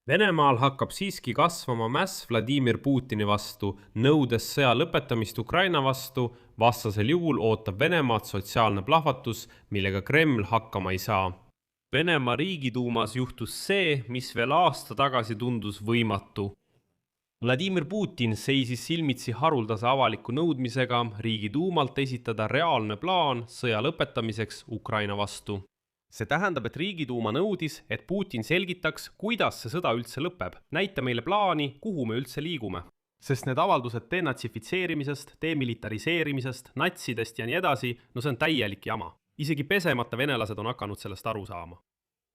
Venemaal hakkab siiski kasvama mäss Vladimir Putini vastu, nõudes sõja lõpetamist Ukraina vastu, vastasel juhul ootab Venemaad sotsiaalne plahvatus, millega Kreml hakkama ei saa. Venemaa riigiduumas juhtus see, mis veel aasta tagasi tundus võimatu. Vladimir Putin seisis silmitsi haruldase avaliku nõudmisega riigiduumalt esitada reaalne plaan sõja lõpetamiseks Ukraina vastu. See tähendab, et riigiduuma nõudis, et Putin selgitaks, kuidas see sõda üldse lõpeb. Näita meile plaani, kuhu me üldse liigume. Sest need avaldused denatsifitseerimisest, demilitariseerimisest, natsidest ja nii edasi, no see on täielik jama. Isegi pesemata venelased on hakanud sellest aru saama.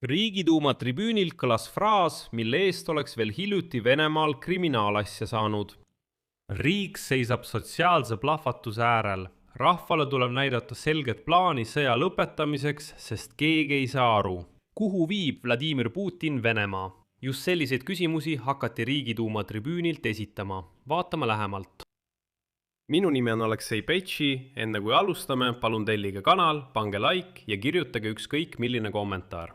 Riigiduuma tribüünilt kõlas fraas, mille eest oleks veel hiljuti Venemaal kriminaalasja saanud. Riik seisab sotsiaalse plahvatuse äärel. Rahvale tuleb näidata selget plaani sõja lõpetamiseks, sest keegi ei saa aru. Kuhu viib Vladimir Putin Venemaa? Just selliseid küsimusi hakati riigiduuma tribüünilt esitama. Vaatame lähemalt. Minu nimi on Aleksei Petši. Enne kui alustame, palun tellige kanal, pange like ja kirjutage ükskõik milline kommentaar.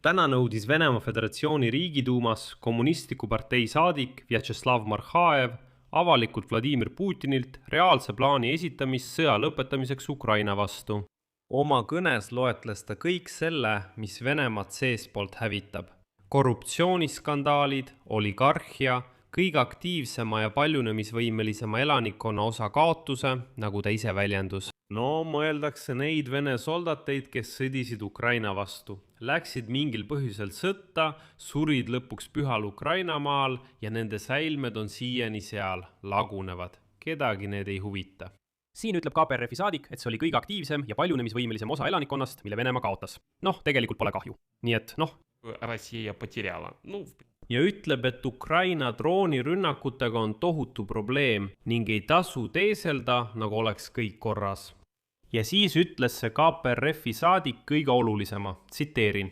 Täna nõudis Venemaa Föderatsiooni riigiduumas kommunistliku partei saadik Vjatšeslav Marhaev avalikult Vladimir Putinilt reaalse plaani esitamist sõja lõpetamiseks Ukraina vastu. Oma kõnes loetles ta kõik selle, mis Venemaad seespoolt hävitab. Korruptsiooniskandaalid, oligarhia, kõige aktiivsema ja paljunemisvõimelisema elanikkonna osa kaotuse, nagu ta ise väljendus. No mõeldakse neid vene soldateid, kes sõdisid Ukraina vastu. Läksid mingil põhjusel sõtta, surid lõpuks pühal Ukraina maal ja nende säilmed on siiani seal, lagunevad. Kedagi need ei huvita. Siin ütleb KPRFi saadik, et see oli kõige aktiivsem ja paljunemisvõimelisem osa elanikkonnast, mille Venemaa kaotas. Tegelikult pole kahju. Nii et Россия потеряла. Ja ütleb, et Ukraina droonirünnakutega on tohutu probleem ning ei tasu teeselda, nagu oleks kõik korras. Ja siis ütles see KPRFi saadik kõige olulisema, tsiteerin.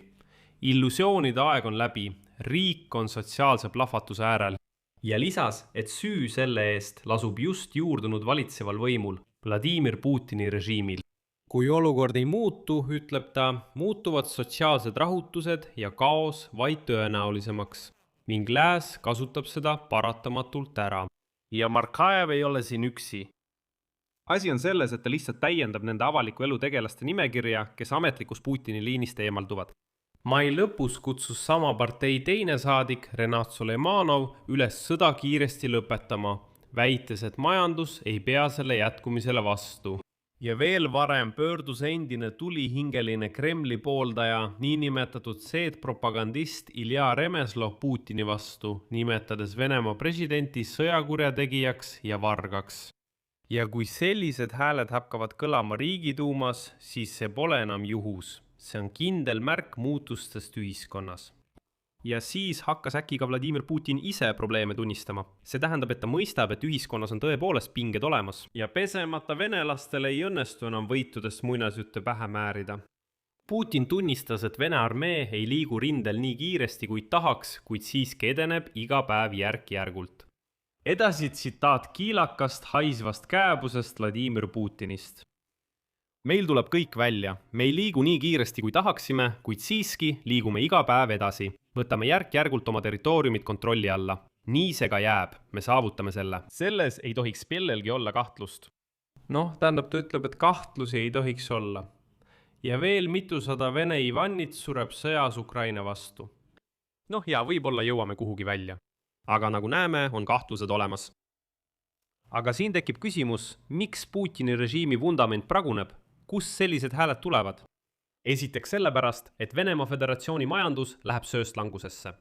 Illusioonide aeg on läbi, riik on sotsiaalse plahvatuse äärel. Ja lisas, et süü selle eest lasub just juurdunud valitseval võimul, Vladimir Putini režiimil. Kui olukord ei muutu, ütleb ta, muutuvad sotsiaalsed rahutused ja kaos vaid tõenäolisemaks. Ning lääs kasutab seda paratamatult ära. Ja Markaev ei ole siin üksi. Asi on selles, et ta lihtsalt täiendab nende avaliku elu tegelaste nimekirja, kes ametlikus Putini liinist eemalduvad. Mai lõpus kutsus sama partei teine saadik Renat Soleimanov üles sõda kiiresti lõpetama, väites, et majandus ei pea selle jätkumisele vastu. Ja veel varem pöördus endine tulihingeline Kremli pooldaja, niinimetatud seedpropagandist Ilja Remeslov Putini vastu, nimetades Venemaa presidenti sõjakurjategijaks ja vargaks. Ja kui sellised hääled hakkavad kõlama riigiduumas, siis see pole enam juhus. See on kindel märk muutustest ühiskonnas. Ja siis hakkas äkki ka Vladimir Putin ise probleeme tunnistama. See tähendab, et ta mõistab, et ühiskonnas on tõepoolest pinged olemas. Ja pesemata venelastele ei õnnestu enam võitudest muinasjutte pähe määrida. Putin tunnistas, et Vene armee ei liigu rindel nii kiiresti kui tahaks, kuid siiski edeneb iga päev järk-järgult. Edasi tsitaat kiilakast haisvast kääbusest Vladimir Putinist. Meil tuleb kõik välja. Me ei liigu nii kiiresti kui tahaksime, kuid siiski liigume iga päev edasi. Võtame järk-järgult oma territooriumid kontrolli alla. Nii see ka jääb. Me saavutame selle. Selles ei tohiks kellelgi olla kahtlust. Tähendab, ta ütleb, et kahtlusi ei tohiks olla. Ja veel mitusada Vene Ivannit sureb sõjas Ukraina vastu. Ja võib-olla jõuame kuhugi välja. Aga nagu näeme, on kahtlused olemas. Aga siin tekib küsimus, miks Putini režiimi vundament praguneb? Kus sellised hääled tulevad? Esiteks sellepärast, et Venemaa Föderatsiooni majandus läheb sööstlangusesse.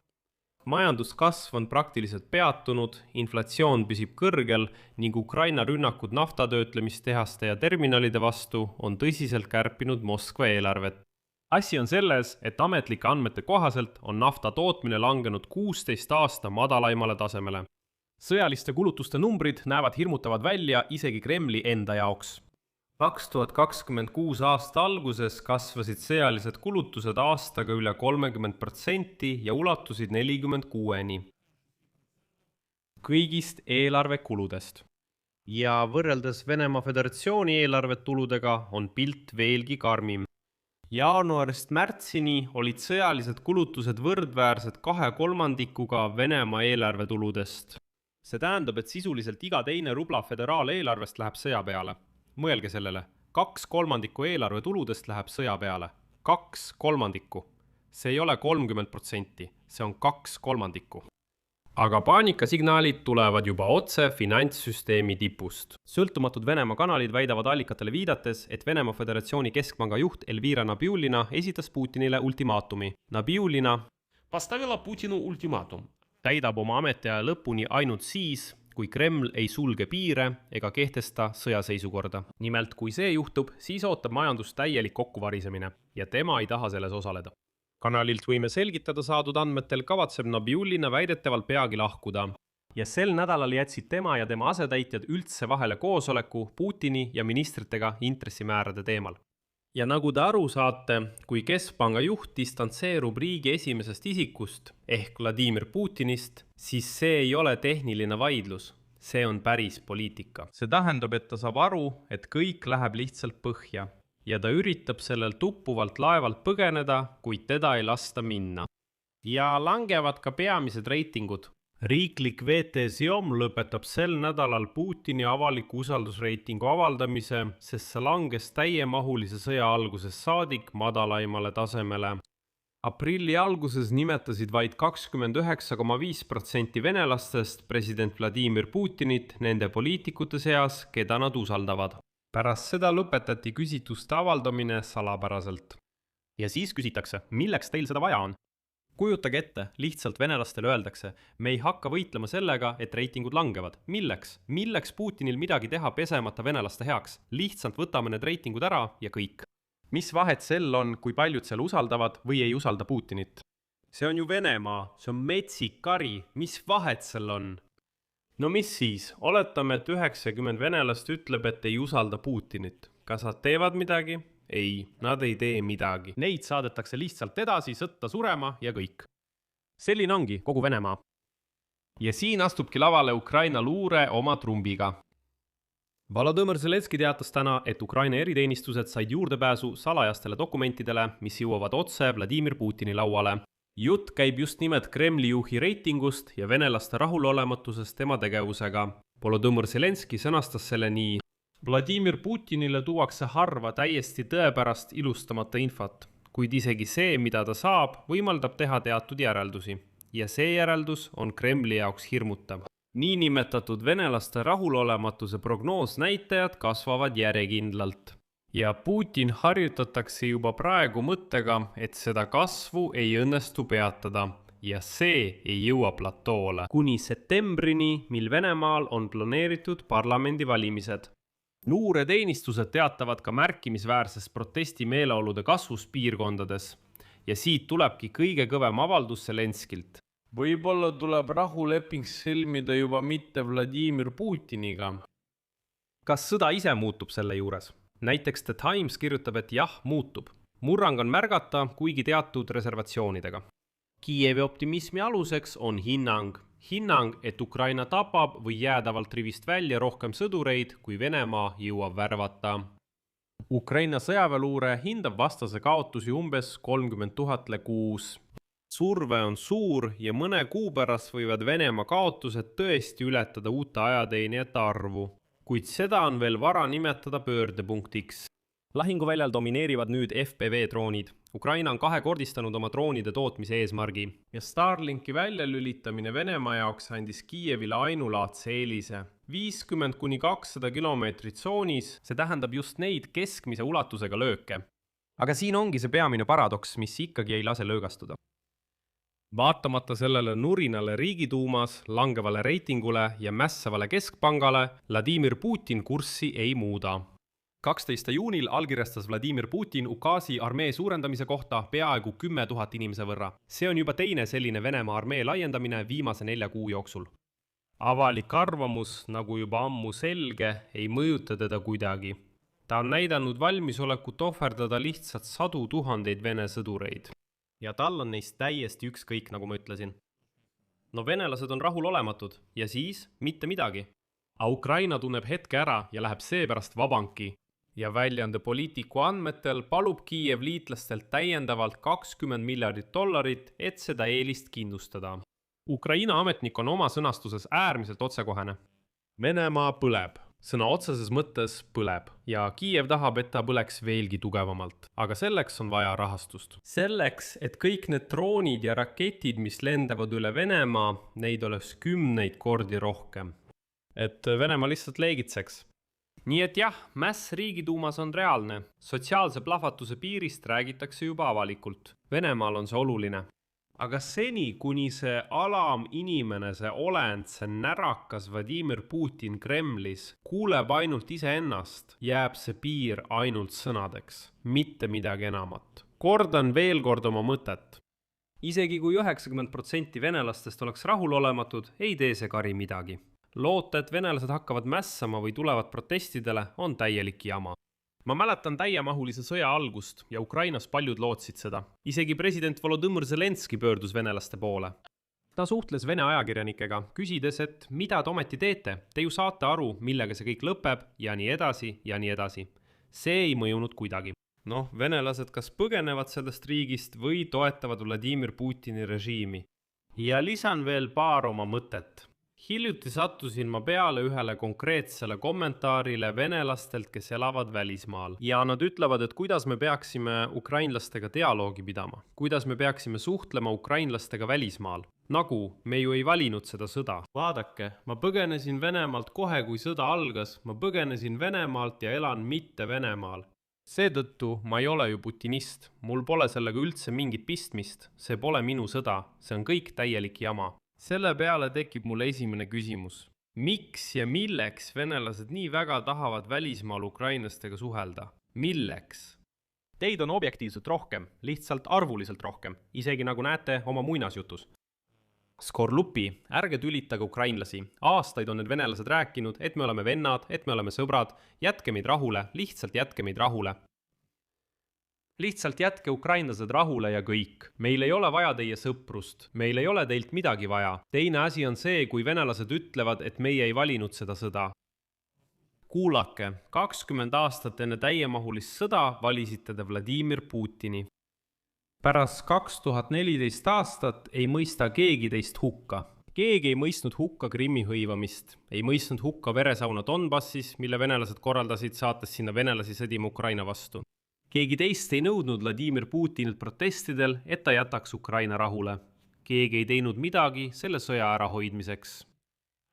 Majanduskasv on praktiliselt peatunud, inflatsioon püsib kõrgel ning Ukraina rünnakud naftatöötlemistehaste ja terminalide vastu on tõsiselt kärpinud Moskva eelarvet. Asi on selles, et ametlike andmete kohaselt on nafta tootmine langenud 16 aasta madalaimale tasemele. Sõjaliste kulutuste numbrid näevad hirmutavad välja isegi Kremli enda jaoks. 2026 aasta alguses kasvasid sõjalised kulutused aastaga üle 30% ja ulatusid 46%-ni kõigist eelarvekuludest. Ja võrreldes Venemaa Föderatsiooni eelarvetuludega on pilt veelgi karmim. Jaanuarist märtsini olid sõjalised kulutused võrdväärsed 2/3 Venemaa eelarvetuludest. See tähendab, et sisuliselt iga teine rubla föderaaleelarvest läheb sõja peale. Mõelge sellele, 2/3 eelarvetuludest läheb sõja peale. 2/3. See ei ole 30%, see on 2/3. Aga paanikasignaalid tulevad juba otse finantssüsteemi tipust. Sõltumatud Venemaa kanalid väidavad allikatele viidates, et Venemaa Föderatsiooni keskpanga juht Elvira Nabiullina esitas Putinile ultimaatumi. Nabiullina Поставила Путину ультиматум. täidab oma ametiaja lõpuni ainult siis, kui Kreml ei sulge piire ega kehtesta sõjaseisukorda. Nimelt, kui see juhtub, siis ootab majandus täielik kokkuvarisemine ja tema ei taha selles osaleda. Kanalilt võime selgitada saadud andmetel kavatseb Nabiullina väidetavalt peagi lahkuda. Ja sel nädalal jätsid tema ja tema asetäitjad üldse vahele koosoleku Putini ja ministritega intressimäärade teemal. Ja nagu te aru saate, kui keskpanga juht distantseerub riigi esimesest isikust ehk Vladimir Putinist, siis see ei ole tehniline vaidlus. See on päris poliitika. See tähendab, et ta saab aru, et kõik läheb lihtsalt põhja. Ja ta üritab sellel tuppuvalt laevalt põgeneda, kuid teda ei lasta minna. Ja langevad ka peamised reitingud. Riiklik VT-Siom lõpetab sel nädalal Putini avaliku usaldusreitingu avaldamise, sest see langes täiemahulise sõja algusest saadik madalaimale tasemele. Aprilli alguses nimetasid vaid 29,5% venelastest president Vladimir Putinit nende poliitikute seas, keda nad usaldavad. Pärast seda lõpetati küsitluste avaldamine salapäraselt. Ja siis küsitakse, milleks teil seda vaja on? Kujutage ette, lihtsalt venelastele öeldakse, me ei hakka võitlema sellega, et reitingud langevad. Milleks? Milleks Putinil midagi teha pesemata venelaste heaks? Lihtsalt võtame need reitingud ära ja kõik. Mis vahet sel on, kui paljud seal usaldavad või ei usalda Putinit? See on ju Venemaa, see on metsik kari, mis vahet sel on? No mis siis? Oletame, et 90 venelast ütleb, et ei usalda Putinit. Kas nad teevad midagi? Ei, nad ei tee midagi. Neid saadetakse lihtsalt edasi sõtta surema ja kõik. Selline ongi kogu Venemaa. Ja siin astubki lavale Ukraina luure oma trumbiga. Volodõmõr Zelenskõi teatas täna, et Ukraina eriteenistused said juurdepääsu salajastele dokumentidele, mis jõuavad otse Vladimir Putini lauale. Jutt käib just nimelt Kremli juhi reitingust ja venelaste rahulolematusest tema tegevusega. Volodõmõr Zelenskõi sõnastas selle nii. Vladimir Putinile tuuakse harva täiesti tõepärast ilustamata infot, kuid isegi see, mida ta saab, võimaldab teha teatud järeldusi. Ja see järeldus on Kremli jaoks hirmutav. Niinimetatud venelaste rahulolematuse prognoosnäitajad kasvavad järjekindlalt. Ja Putin harjutatakse juba praegu mõttega, et seda kasvu ei õnnestu peatada. Ja see ei jõua platoole. Kuni septembrini, mil Venemaal on planeeritud parlamendivalimised. Luureteenistused teatavad ka märkimisväärsest protestimeeleolude kasvust piirkondades. Ja siit tulebki kõige kõvem avaldus Zelenskilt. Võib-olla tuleb rahuleping sõlmida juba mitte Vladimir Putiniga. Kas sõda ise muutub selle juures? Näiteks The Times kirjutab, et jah, muutub. Murrang on märgata, kuigi teatud reservatsioonidega. Kiievi optimismi aluseks on hinnang. Hinnang, et Ukraina tapab või jäädavalt rivist välja rohkem sõdureid, kui Venemaa jõuab värvata. Ukraina sõjaväeluure hindab vastase kaotusi umbes 30 000 kuus. Surve on suur ja mõne kuu pärast võivad Venemaa kaotused tõesti ületada uute ajateenijate arvu. Kuid seda on veel vara nimetada pöördepunktiks. Lahinguväljal domineerivad nüüd FPV-droonid. Ukraina on kahekordistanud oma droonide tootmise eesmargi. Ja Starlinki väljalülitamine Venemaa jaoks andis Kiievile ainulaadse eelise. 50–200 kilomeetrit tsoonis, see tähendab just neid keskmise ulatusega lööke. Aga siin ongi see peamine paradoks, mis ikkagi ei lase löögastuda. Vaatamata sellele nurinale riigiduumas, langevale reitingule ja mässavale keskpangale, Vladimir Putin kurssi ei muuda. 12. juunil allkirjastas Vladimir Putin ukaasi armee suurendamise kohta peaaegu 10 000 inimese võrra. See on juba teine selline Venemaa armee laiendamine viimase 4 kuu jooksul. Avalik arvamus, nagu juba ammu selge, ei mõjuta teda kuidagi. Ta on näidanud valmisolekut ohverdada lihtsalt 100 000 Vene sõdureid. Ja tal on neist täiesti ükskõik, nagu ma ütlesin. No venelased on rahulolematud ja siis mitte midagi. A Ukraina tunneb hetke ära ja läheb seepärast vabanki. ja väljaande Politiku andmetel palub Kiiev liitlastelt täiendavalt $20 miljardit, et seda eelist kindlustada. Ukraina ametnik on oma sõnastuses äärmiselt otsekohene. Venemaa põleb. Sõna otseses mõttes põleb ja Kiiev tahab, et ta põleks veelgi tugevamalt, aga selleks on vaja rahastust. Selleks, et kõik need droonid ja raketid, mis lendavad üle Venemaa, neid oleks 10 kordi rohkem. Et Venemaa lihtsalt leegitseks. Nii et jah, mäss riigiduumas on reaalne. Sotsiaalse plahvatuse piirist räägitakse juba avalikult. Venemaal on see oluline. Aga seni, kuni see alaminimene, see olend, see närakas Vladimir Putin Kremlis kuuleb ainult iseennast, jääb see piir ainult sõnadeks, mitte midagi enamat. Kordan veel kord oma mõtet. Isegi kui 90% venelastest oleks rahulolematud, ei tee see kari midagi. Loota, et venelased hakkavad mässama või tulevad protestidele, on täielik jama. Ma mäletan täiemahulise sõja algust ja Ukrainas paljud lootsid seda. Isegi president Volodõmõr Zelenski pöördus venelaste poole. Ta suhtles Vene ajakirjanikega, küsides, et mida te ometi teete? Te ju saate aru, millega see kõik lõpeb ja nii edasi ja nii edasi. See ei mõjunud kuidagi. Venelased kas põgenevad sellest riigist või toetavad Vladimir Putini režiimi. Ja lisan veel paar oma mõtet. Hiljuti sattusin ma peale ühele konkreetsele kommentaarile venelastelt, kes elavad välismaal. Ja nad ütlevad, et kuidas me peaksime ukrainlastega dialoogi pidama. Kuidas me peaksime suhtlema ukrainlastega välismaal. Nagu me ju ei valinud seda sõda. Vaadake, ma põgenesin Venemaalt kohe, kui sõda algas. Ma põgenesin Venemaalt ja elan mitte Venemaal. Seetõttu ma ei ole ju putinist. Mul pole sellega üldse mingit pistmist. See pole minu sõda. See on kõik täielik jama. Selle peale tekib mulle esimene küsimus. Miks ja milleks venelased nii väga tahavad välismaal ukrainlastega suhelda? Milleks? Teid on objektiivselt rohkem, lihtsalt arvuliselt rohkem, isegi nagu näete oma muinasjutus. Skorlupi, ärge tülitage ukrainlasi. Aastaid on need venelased rääkinud, et me oleme vennad, et me oleme sõbrad. Jätke meid rahule, lihtsalt jätke meid rahule. Lihtsalt jätke ukrainlased rahule ja kõik. Meil ei ole vaja teie sõprust. Meil ei ole teilt midagi vaja. Teine asi on see, kui venelased ütlevad, et meie ei valinud seda sõda. Kuulake, 20 aastat enne täiemahulist sõda valisite te Vladimir Putini. Pärast 2014 aastat ei mõista keegi teist hukka. Keegi ei mõistnud hukka Krimmi hõivamist. Ei mõistnud hukka veresauna Donbassis, mille venelased korraldasid, saates sinna venelasi sõdima Ukraina vastu. Keegi teist ei nõudnud Vladimir Putinilt protestidel, et ta jätaks Ukraina rahule. Keegi ei teinud midagi selle sõja ärahoidmiseks.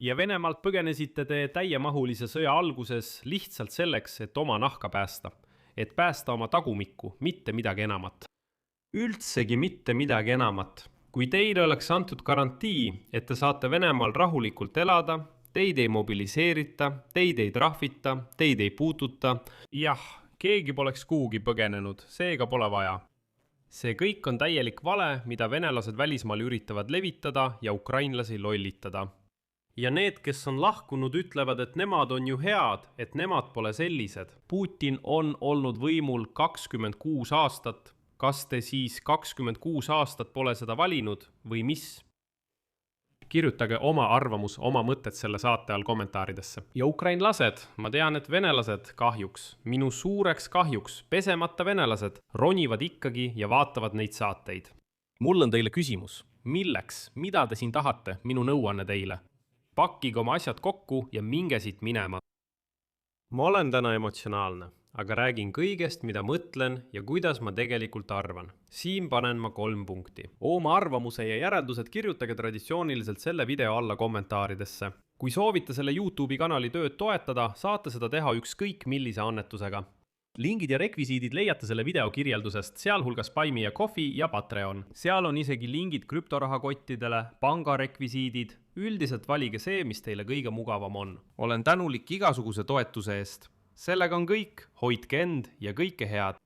Ja Venemaalt põgenesite te täiemahulise sõja alguses lihtsalt selleks, et oma nahka päästa. Et päästa oma tagumikku, mitte midagi enamat. Üldsegi mitte midagi enamat. Kui teile oleks antud garantii, et te saate Venemaal rahulikult elada, teid ei mobiliseerita, teid ei trahvita, teid ei puututa, keegi poleks kuhugi põgenenud, seega pole vaja. See kõik on täielik vale, mida venelased välismaal üritavad levitada ja ukrainlasi lollitada. Ja need, kes on lahkunud, ütlevad, et nemad on ju head, et nemad pole sellised. Putin on olnud võimul 26 aastat. Kas te siis 26 aastat pole seda valinud või mis? Kirjutage oma arvamus, oma mõtted selle saate all kommentaaridesse. Ja ukrainlased, ma tean, et venelased kahjuks, minu suureks kahjuks, pesemata venelased, ronivad ikkagi ja vaatavad neid saateid. Mul on teile küsimus. Milleks? Mida te siin tahate? Minu nõuanne teile. Pakkige oma asjad kokku ja minge siit minema. Ma olen täna emotsionaalne, aga räägin kõigest, mida mõtlen ja kuidas ma tegelikult arvan. Siin panen ma 3 punkti. Oma arvamuse ja järeldused kirjutage traditsiooniliselt selle video alla kommentaaridesse. Kui soovite selle YouTube'i kanali tööd toetada, saate seda teha ükskõik millise annetusega. Lingid ja rekvisiidid leiate selle video kirjeldusest, sealhulgas Buy Me a Coffee ja Patreon. Seal on isegi lingid krüptorahakottidele, pangarekvisiidid. Üldiselt valige see, mis teile kõige mugavam on. Olen tänulik igasuguse toetuse eest. Sellega on kõik, hoidke end ja kõike head.